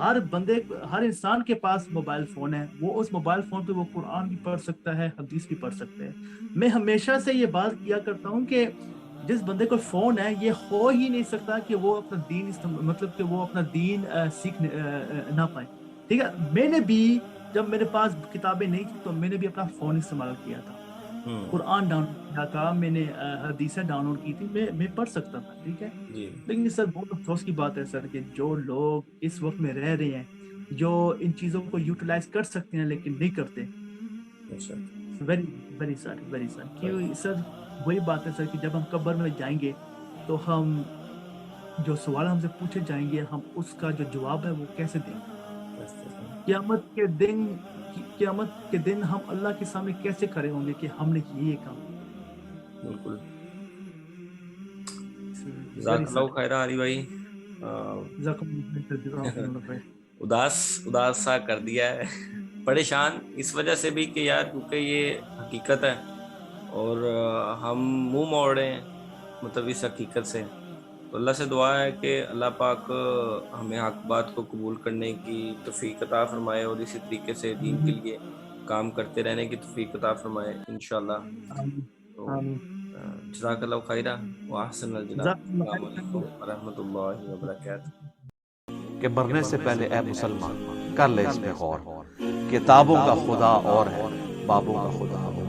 Speaker 2: ہر انسان کے پاس موبائل فون ہے. وہ اس موبائل فون پہ وہ قرآن بھی پڑھ سکتا ہے، حدیث بھی پڑھ سکتا ہے. میں ہمیشہ سے یہ بات کیا کرتا ہوں کہ جس بندے کو فون ہے، یہ ہو ہی نہیں سکتا کہ وہ اپنا دین مطلب کہ وہ اپنا دین سیکھ نہ پائے. ٹھیک ہے. میں نے بھی جب میرے پاس کتابیں نہیں تھی تو میں نے بھی اپنا فون استعمال کیا تھا، قرآن ڈاؤن لوڈ کیا تھا میں نے، حدیثیں ڈاؤن لوڈ کی تھی، میں پڑھ سکتا تھا. ٹھیک ہے. لیکن سر بہت افسوس کی بات ہے سر کہ جو لوگ اس وقت میں رہ رہے ہیں، جو ان چیزوں کو یوٹیلائز کر سکتے ہیں لیکن نہیں کرتے. Very very sad, very sad. کیوں سر؟ وہی بات ہے سر کہ جب ہم قبر میں جائیں گے تو ہم جو سوال ہم سے پوچھے جائیں گے، ہم اس کا جو جواب ہے وہ کیسے دیں گے؟ قیامت کے دن ہم اللہ کے سامنے کیسے کھڑے ہوں گے کہ ہم نے یہ کام کیا؟
Speaker 3: بالکل. جزاک اللہ خیر علی بھائی. اداس سا کر دیا ہے. پریشان اس وجہ سے بھی کہ یار کیونکہ یہ حقیقت ہے اور ہم منہ موڑ رہے ہیں مطلب اس حقیقت سے. تو اللہ سے دعا ہے کہ اللہ پاک ہمیں حق بات کو قبول کرنے کی توفیق عطا فرمائے اور اسی طریقے سے دین کے لیے کام کرتے رہنے کی توفیق عطا فرمائے انشاءاللہ. تو جزاک اللہ خیرہ واحسن الجزاء. السلام علیکم ورحمۃ اللہ وبرکاتہ.
Speaker 1: کہ مرنے سے پہلے اے مسلمان کر لے اس پہ غور. کتابوں کا خدا اور ہے، بابوں کا خدا اور.